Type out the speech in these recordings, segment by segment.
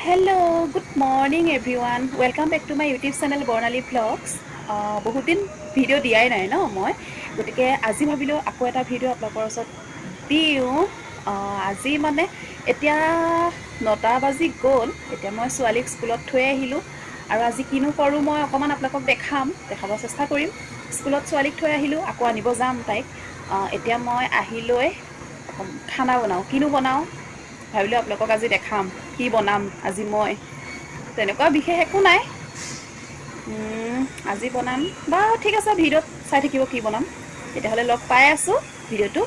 Hello' good morning everyone welcome back to my YouTube channel Barnali vlogs. বহুত দিন video' দিয়াই নাই ন মই, গতিকে আজি ভাবিলোঁ আকৌ এটা ভিডিঅ' আপোনালোকৰ ওচৰত দিওঁ। আজি মানে এতিয়া 9টা বাজি গ'ল। এতিয়া মই ছোৱালীক স্কুলত থৈ আহিলোঁ আৰু আজি কিনো কৰোঁ মই অকণমান আপোনালোকক দেখাব চেষ্টা কৰিম। স্কুলত ছোৱালীক থৈ আহিলোঁ, আকৌ আনিব যাম তাইক। এতিয়া মই আহি লৈ খানা বনাওঁ। কিনো বনাওঁ ভাবিলোঁ আপোনালোকক আজি দেখাম কি বনাম আজি মই। তেনেকুৱা বিশেষ একো নাই, আজি বনাম বাৰু ঠিক আছে, ভিডিঅ'ত চাই থাকিব কি বনাম। তেতিয়াহ'লে লগ পাই আছোঁ, ভিডিঅ'টো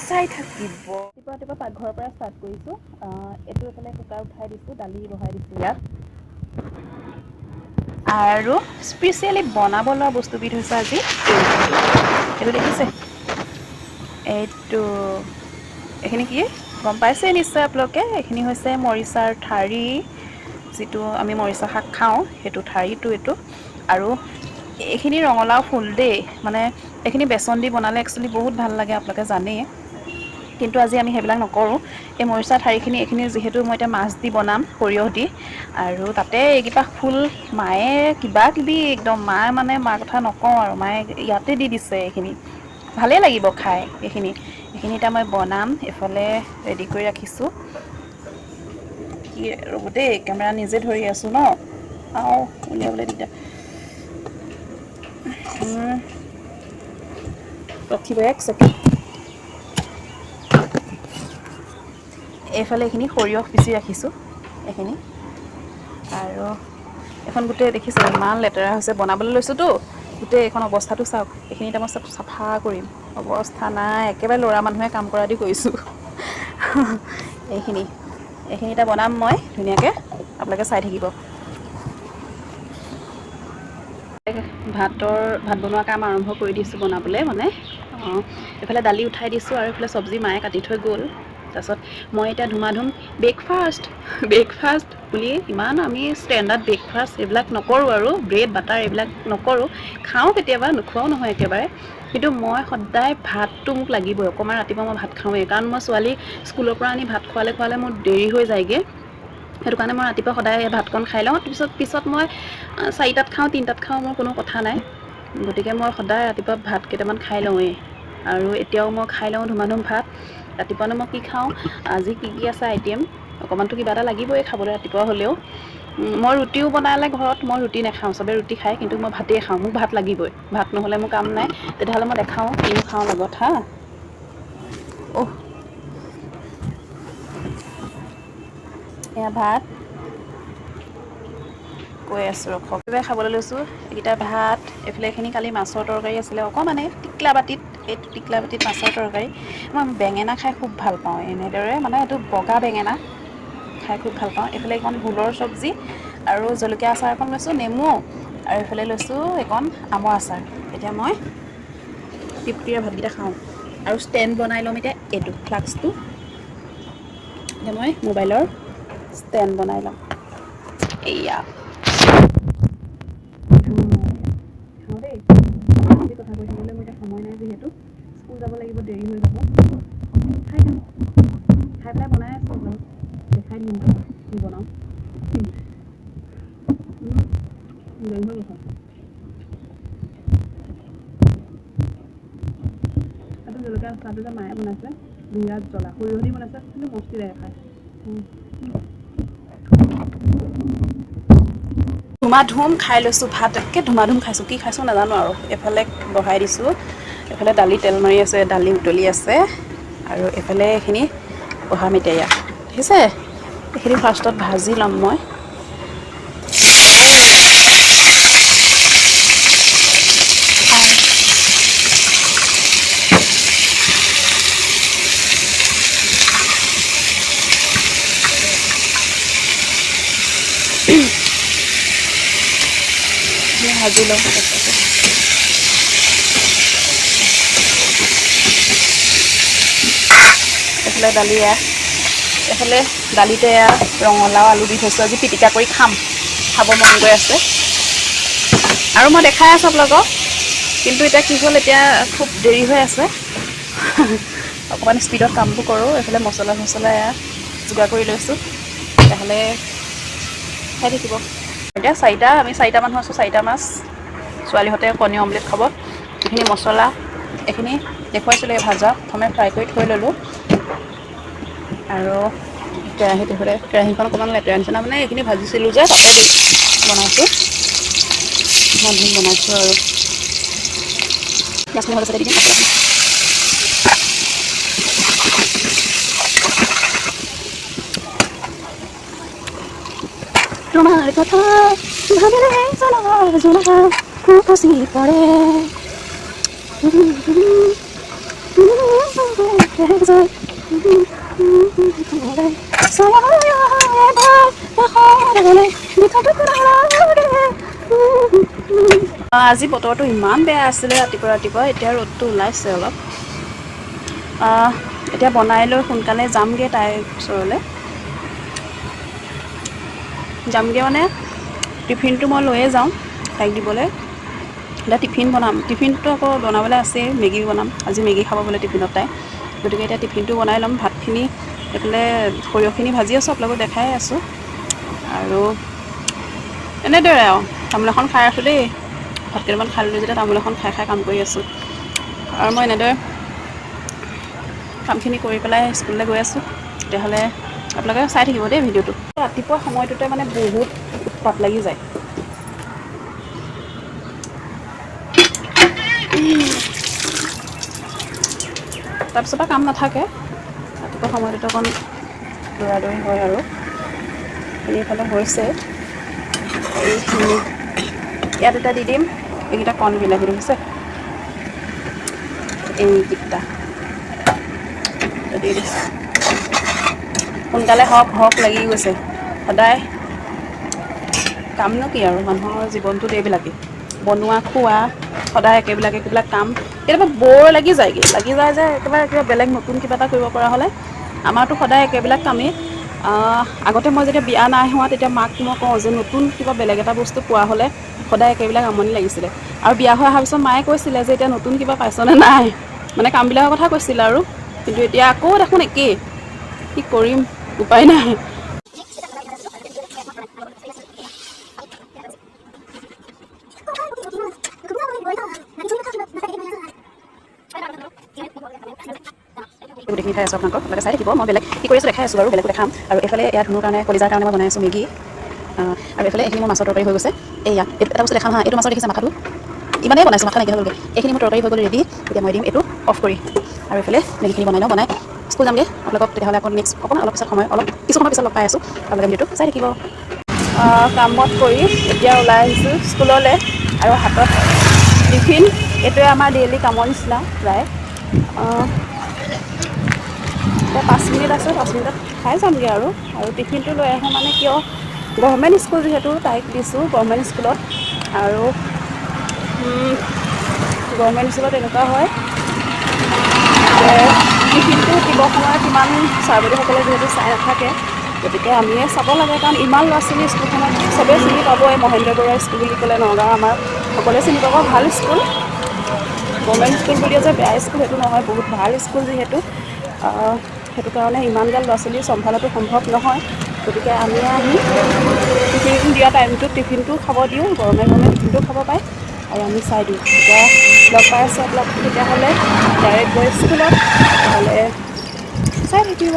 চাই থাকিব। ৰাতিপুৱা পাকঘৰৰ পৰা ষ্টাৰ্ট কৰিছোঁ। এইটো এইফালে কুকাৰ উঠাই দিছোঁ, দালি বহাই দিছোঁ ইয়াত। আৰু স্পেচিয়েলি বনাব লোৱা বস্তুবিধ হৈছে আজি এইটো দেখিছে, এইখিনি কি গম পাইছে নিশ্চয় আপোনালোকে। এইখিনি হৈছে মৰিচাৰ ঠাৰি, যিটো আমি মৰিচা শাক খাওঁ সেইটো ঠাৰিটো এইটো। আৰু এইখিনি ৰঙালাও ফুল দেই, মানে এইখিনি বেচন দি বনালে একচুৱেলি বহুত ভাল লাগে, আপোনালোকে জানেই। কিন্তু আজি আমি সেইবিলাক নকৰোঁ। এই মৰিচা ঠাৰিখিনি এইখিনি যিহেতু মই এতিয়া মাছ দি বনাম, সৰিয়হ দি, আৰু তাতে এইকেইটা ফুল মায়ে কিবা কিবি একদম মাৰ কথা নকওঁ আৰু, মায়ে ইয়াতে দি দিছে। এইখিনি ভালেই লাগিব খাই। এইখিনি এতিয়া মই বনাম, এইফালে ৰেডি কৰি ৰাখিছোঁ। কি ৰ'ব দেই, কেমেৰা নিজে ধৰি আছোঁ ন, উলিয়াবলৈ দিগদাৰ। ৰখিব এক ছেকেণ্ড। এইফালে এইখিনি সৰিয়হ পিচি ৰাখিছোঁ এইখিনি, আৰু এখন গোটেই দেখিছে ইমান লেতেৰা হৈছে, বনাবলৈ লৈছোঁতো গোটেই এইখন অৱস্থাটো চাওক। এইখিনি এতিয়া মই চব চাফা কৰিম, অৱস্থা নাই একেবাৰে ল'ৰা মানুহে কাম কৰা দি কৰিছোঁ। এইখিনি এতিয়া বনাম মই ধুনীয়াকৈ, আপোনালোকে চাই থাকিব। ভাত বনোৱা কাম আৰম্ভ কৰি দিছোঁ বনাবলৈ, মানে এইফালে দালি উঠাই দিছোঁ আৰু এইফালে চব্জি মায়ে কাটি থৈ গ'ল। তাৰপাছত মই এতিয়া ধুমাধুম ব্ৰেকফাষ্ট বুলি, ইমান আমি ষ্টেণ্ডাৰ্ড ব্ৰেকফাষ্ট এইবিলাক নকৰোঁ আৰু, ব্ৰেড বাটাৰ এইবিলাক নকৰোঁ। খাওঁ কেতিয়াবা, নোখোৱাও নহয় একেবাৰে, কিন্তু মই সদায় ভাতটো মোক লাগিবই। অকণমান ৰাতিপুৱা মই ভাত খাওঁৱেই, কাৰণ মই ছোৱালী স্কুলৰ পৰা আনি ভাত খোৱালে মোৰ দেৰি হৈ যায়গৈ। সেইটো কাৰণে মই ৰাতিপুৱা সদায় ভাতকণ খাই লওঁ। পিছত মই 4টাত খাওঁ, 3টাত খাওঁ, মোৰ কোনো কথা নাই। গতিকে মই সদায় ৰাতিপুৱা ভাত কেইটামান খাই লওঁৱেই, আৰু এতিয়াও মই খাই লওঁ ধুমাধুম ভাত। ৰাতিপুৱানো মই কি খাওঁ, আজি কি আছে আইটেম, অকণমানতো কিবা এটা লাগিবই খাবলৈ ৰাতিপুৱা হ'লেও। মই ৰুটিও বনালে ঘৰত, মই ৰুটি নাখাওঁ, চবে ৰুটি খায়, কিন্তু মই ভাতেই খাওঁ, মোক ভাত লাগিবই। ভাত নহ'লে মোৰ কাম নাই। তেতিয়াহ'লে মই দেখাওঁ কিনো খাওঁ লগত হা। এয়া ভাত কৈ আছোঁ ৰখক, খাবলৈ লৈছোঁ। এইকেইটা ভাত, এইফালে এইখিনি কালি মাছৰ তৰকাৰী আছিলে অকণমানে টিকলা বাতিত, এইটো টিকলা বাতিত মাছৰ তৰকাৰী। মই বেঙেনা খাই খুব ভাল পাওঁ, এনেদৰে মানে এইটো বগা বেঙেনা খাই খুব ভাল পাওঁ। এইফালে এইখন ভোলৰ চব্জি আৰু জলকীয়া আচাৰ অকণ লৈছোঁ, নেমু, আৰু এইফালে লৈছোঁ এইকণ আমৰ আচাৰ। এতিয়া মই তৃপ্তিৰে ভাতকেইটা খাওঁ, আৰু ষ্টেণ্ড বনাই ল'ম এতিয়া, এইটো ফ্লাক্সটো এতিয়া মই মোবাইলৰ ষ্টেণ্ড বনাই ল'ম। এইয়া খাওঁ দেই, কথা কৈ থাকিবলৈ মোৰ এতিয়া সময় নাই, যিহেতু স্কুল যাব লাগিব, দেৰি হৈ যাব। খাই পেলাই বনাই আছোঁ, দেখাই দিম কি বনাওঁ। এইটো জলকীয়া আচাৰটো যে মায়ে বনাইছে, বিৰাট জ্বলা, সৰিয়হ দি বনাইছে, কিন্তু মস্তি লাগে খাই। ধুমাধুম খাই লৈছোঁ ভাত, একে ধুমাধুম খাইছোঁ, কি খাইছোঁ নাজানো আৰু। এইফালে বহাই দিছোঁ, এইফালে দালি তেল মাৰি আছে, দালি উতলি আছে, আৰু এইফালে এইখিনি বহাম এতিয়া। দেখিছে, এইখিনি ফাৰ্ষ্টত ভাজি ল'ম মই। ভাজি লওঁ, এইফালে এইফালে দালিতে ৰঙালাও আলু দি থৈছোঁ, আজি পিটিকা কৰি খাম, খাব মন গৈ আছে। আৰু মই দেখাই আছোঁ আপোনালোকক, কিন্তু এতিয়া কি হ'ল, এতিয়া খুব দেৰি হৈ আছে। অকণমান স্পীডত কামবোৰ কৰোঁ। এইফালে মছলা যোগাৰ কৰি লৈছোঁ। তেতিয়াহ'লে খাই থাকিব। এতিয়া আমি 4টা মানুহ আছোঁ, 4টা মাছ। ছোৱালীহঁতে কণী অমলেট খাব। এইখিনি মছলা, এইখিনি দেখুৱাইছিলোঁ এই ভাজা, প্ৰথমে ফ্ৰাই কৰি থৈ ল'লোঁ। আৰু কেৰাহীখন অকণমান লেতেৰা নিচিনা, মানে এইখিনি ভাজিছিলোঁ যে তাতে বনাইছোঁ। ইমান বনাইছোঁ আৰু মাছখিনি ভাজা দি দিম। তোমাৰ কথা ভাবিলে জোনাৰ খচি পৰে। আজি বতৰটো ইমান বেয়া আছিলে ৰাতিপুৱা, এতিয়া ৰ'দটো ওলাইছে অলপ। এতিয়া বনাই লৈ সোনকালে যামগৈ তাইৰ ওচৰলৈ। যামগৈ মানে টিফিনটো মই লৈয়ে যাওঁ তাইক দিবলৈ। এতিয়া টিফিন বনাম, টিফিনটো আকৌ বনাবলৈ আছেই, মেগী বনাম। আজি মেগী খাব বোলে টিফিনত তাই, গতিকে এতিয়া টিফিনটো বনাই ল'ম। ভাতখিনি এইফালে সৰিয়হখিনি ভাজি আছোঁ, আপোনালোকক দেখাই আছোঁ। আৰু এনেদৰে আৰু তামোল এখন খাই আছোঁ দেই। ভাত কেইটামান খাই লৈ যেতিয়া তামোল এখন খাই কাম কৰি আছোঁ। আৰু মই এনেদৰে কামখিনি কৰি পেলাই স্কুললৈ গৈ আছোঁ। তেতিয়াহ'লে আপোনালোকে চাই থাকিব দেই ভিডিঅ'টো। ৰাতিপুৱা সময়টোতে মানে বহুত উৎপাত লাগি যায়। তাৰপিছৰ পৰা কাম নাথাকে। ৰাতিপুৱা সময়টোতে অকণ দৌৰা-দৌৰি হয় আৰু এইফালে হৈছে। এইখিনি ইয়াত এটা দি দিম, এইকেইটা কণ বিলাহী দেখিছে, এইকেইটা দি দিছোঁ। সোনকালে হওক লাগি গৈছে। সদায় কামনো কি আৰু, মানুহৰ জীৱনটোত এইবিলাকেই বনোৱা খোৱা, সদায় একেবিলাক কাম। কেতিয়াবা বৰ লাগি যায় যে একেবাৰে কিবা বেলেগ নতুন কিবা এটা কৰিব পৰা হ'লে। আমাৰতো সদায় একেবিলাক কামেই। আগতে মই যেতিয়া বিয়া নাই হোৱা, তেতিয়া মাক মই কওঁ যে নতুন কিবা বেলেগ এটা বস্তু পোৱা হ'লে, সদায় একেবিলাক আমনি লাগিছিলে। আৰু বিয়া হৈ অহাৰ পিছত মায়ে কৈছিলে যে এতিয়া নতুন কিবা পাইছনে নাই, মানে কামবিলাকৰ কথা কৈছিলে আৰু। কিন্তু এতিয়া আকৌ দেখোন একেই, কি কৰিম উপায় নাই। গোটেইখিনি খাই আছোঁ, আপোনালোকে চাই থাকিব। মই বেলেগ কি কৰি আছোঁ দেখাই আছোঁ বাৰু, বেলেগো দেখাম। আৰু এইফালে ইয়াত ধুনুৰ কাৰণে কলিজাৰ কাৰণে মই বনাই আছোঁ মেগী। আৰু এইফালে এইখিনি মোৰ মাছৰ তৰকাৰী হৈ গৈছে। এইয়া এটা বস্তু দেখাম হা, এইটো মাছৰ দেখিছে মাথাটো, ইমানেই বনাইছোঁ মাথা নাইকিয়া হৈ গ'লগৈ। এইখিনি মোৰ তৰকাৰী হৈ গ'ল ৰেডি। এতিয়া মই দিম এইটো অফ কৰি, আৰু এইফালে মেগীখিনি বনাই স্কুল যামগৈ। আপোনালোকক তেতিয়াহ'লে আকৌ নেক্সট অলপ পিছত কিছু সময় পিছত লগ পাই আছোঁ। আপোনালোকে ভিডিঅ'টো চাই থাকিব। কাম বন কৰি এতিয়া ওলাই আহিছোঁ স্কুললৈ, আৰু হাতত টিফিন। এইটোৱে আমাৰ ডেইলি কামৰ নিচিনা প্ৰায়। এতিয়া 5 মিনিট আছে, 5 মিনিটত খাই যামগৈ আৰু টিফিনটো লৈ আহোঁ মানে কিয়, গভৰ্ণমেণ্ট স্কুল যিহেতু তাইক দিছোঁ গভৰ্ণমেণ্ট স্কুলত। আৰু গভৰ্ণমেণ্ট স্কুলত এনেকুৱা হয় যে টিফিনটো দিবৰ সময়ত ইমান ছাৰ বাইদেউসকলে যিহেতু চাই নাথাকে, গতিকে আমিয়ে চাব লাগে। কাৰণ ইমান ল'ৰা-ছোৱালী স্কুলখনত চবেই চিনি পাব। এই মহেন্দ্ৰ বৰুৱা স্কুল বুলি ক'লে নগাঁও আমাৰ সকলোৱে চিনি পাব, ভাল স্কুল। গভৰ্ণমেণ্ট স্কুল বুলিয়ে যে বেয়া স্কুল সেইটো নহয়, বহুত ভাল স্কুল যিহেতু। সেইটো কাৰণে ইমানগাল ল'ৰা-ছোৱালী চম্ভালাটো সম্ভৱ নহয়। গতিকে আমিয়ে আহি টিফিন দিয়া টাইমটোত টিফিনটো খাব দিওঁ, গৰমে টিফিনটো খাব পায়, আৰু আমি চাই দিওঁ। এতিয়া লগ পাই আছোঁ আপোনালোকক তেতিয়াহ'লে ডাইৰেক্ট গৈ স্কুলত, তেতিয়াহ'লে চাই থাকিব।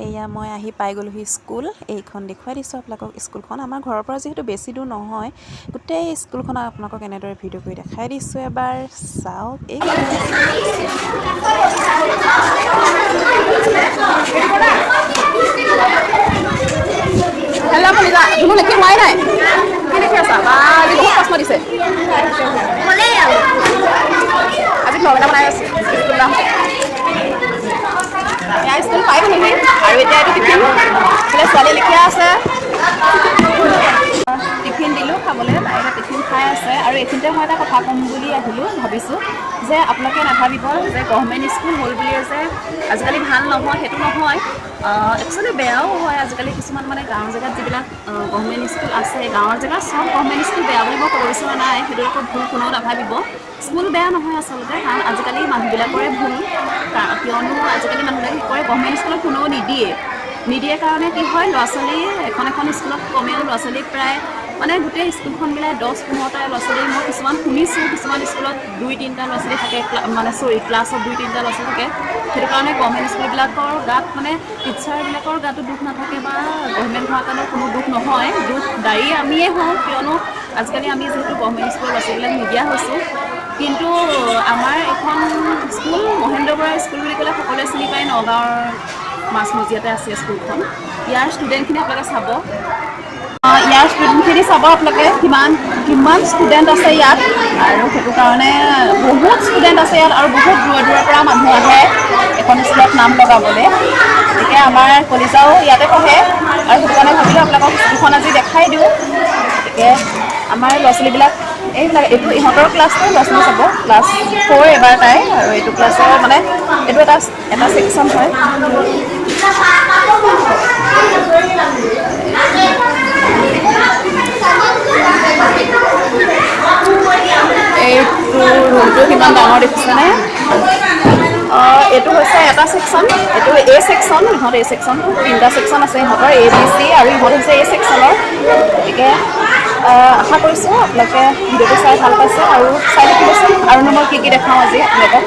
এয়া মই আহি পাই গ'লোহি স্কুল। এইখন দেখুৱাই দিছোঁ আপোনালোকক স্কুলখন। আমাৰ ঘৰৰ পৰা যিহেতু বেছি দূৰ নহয়, গোটেই স্কুলখন আপোনালোকক এনেদৰে ভিডিঅ' কৰি দেখাই দিছোঁ। এবাৰ চাওক। হেল্ল' কলিজা, ধুনু লিখি হোৱাই নাই। কি লিখি আছা? বা আজি বহুত প্ৰশ্ন দিছে। আজি ব্লগ এটা বনাই আছোঁ স্কুল যাওঁতে। এয়া স্কুল পাই গ'লোহি, আৰু এতিয়া এইটো টিফিন এইফালে ছোৱালীয়ে লিখি আছে। টিফিন দিলোঁ খাবলৈ, তাই এতিয়া টিফিন খাই আছে। আৰু এইখিনিতে মই এটা কথা ক'ম বুলি ভাবিছোঁ যে আপোনালোকে নাভাবিব যে গভৰ্ণমেণ্ট স্কুল হ'ল বুলিয়ে যে আজিকালি ভাল নহয়, সেইটো নহয়। একচুৱেলি বেয়াও হয় আজিকালি কিছুমান, মানে গাঁৱৰ জেগাত যিবিলাক গভৰ্ণমেণ্ট স্কুল আছে, গাঁৱৰ জেগাত চব গভৰ্ণমেণ্ট স্কুল বেয়া বুলি মই ক'ব বিচৰা নাই, সেইটো আকৌ ভুল কোনেও নাভাবিব। স্কুল বেয়া নহয় আচলতে, কাৰণ আজিকালি মানুহবিলাকৰে ভুল। কিয়নো আজিকালি মানুহবিলাকে কি কৰে, গভৰ্ণমেণ্ট স্কুলত কোনেও নিদিয়ে। নিদিয়ে কাৰণে কি হয়, ল'ৰা ছোৱালী এখন স্কুলত কমেও ল'ৰা ছোৱালী প্ৰায় মানে গোটেই স্কুলখন মিলাই 10-15টা ল'ৰা ছোৱালী মই কিছুমান শুনিছোঁ, কিছুমান স্কুলত 2-3টা ল'ৰা ছোৱালী থাকে, মানে ক্লাছত 2-3টা ল'ৰা ছোৱালী থাকে। সেইটো কাৰণে গভৰ্ণমেণ্ট স্কুলবিলাকৰ গাত মানে টিচাৰবিলাকৰ গাতো দুখ নাথাকে বা গভৰ্ণমেণ্ট হোৱাৰ কাৰণেও কোনো দুখ নহয়, দুখ দায়ী আমিয়ে হওঁ, কিয়নো আজিকালি আমি যিহেতু গভৰ্ণমেণ্ট স্কুলৰ ল'ৰা ছোৱালীবিলাক নিদিয়া হৈছোঁ। কিন্তু আমাৰ এখন স্কুল মহেন্দ্ৰ বৰা স্কুল বুলি ক'লে সকলোৱে চিনি পায়, নগাঁৱৰ মাজমজিয়াতে আছে স্কুলখন। ইয়াৰ ষ্টুডেণ্টখিনি আপোনালোকে চাব, ইয়াৰ ষ্টুডেণ্টখিনি চাব আপোনালোকে কিমান ষ্টুডেণ্ট আছে ইয়াত, আৰু সেইটো কাৰণে বহুত ষ্টুডেণ্ট আছে ইয়াত আৰু বহুত দূৰৰ পৰা মানুহ আহে এখন স্কুলত নাম লগাবলৈ। গতিকে আমাৰ কলিজাও ইয়াতে পঢ়ে আৰু সেইটো কাৰণে ভাবিলোঁ আপোনালোকক স্কুলখন আজি দেখাই দিওঁ। গতিকে আমাৰ ল'ৰা ছোৱালীবিলাক এইটো ইহঁতৰ ক্লাছটো ল'ৰা ছোৱালী চাব, ক্লাছ 4 এবাৰ তাই, আৰু এইটো ক্লাছৰ মানে এইটো এটা ছেকশ্যন হয়। এইটো ৰুমটো কিমান ডাঙৰ দেখিছেনে? এইটো হৈছে এটা ছেকশ্যন, এইটো এ ছেকশ্যন, ইহঁত এ ছেকশ্যন, 3টা ছেকশ্যন আছে ইহঁতৰ, ABC, আৰু ইহঁত হৈছে এ ছেকশ্যনৰ। গতিকে আশা কৰিছোঁ আপোনালোকে ভিডিঅ'টো চাই ভাল পাইছে আৰু চাই থাকিবচোন, আৰু মই কি দেখাওঁ আজি আপোনালোকক।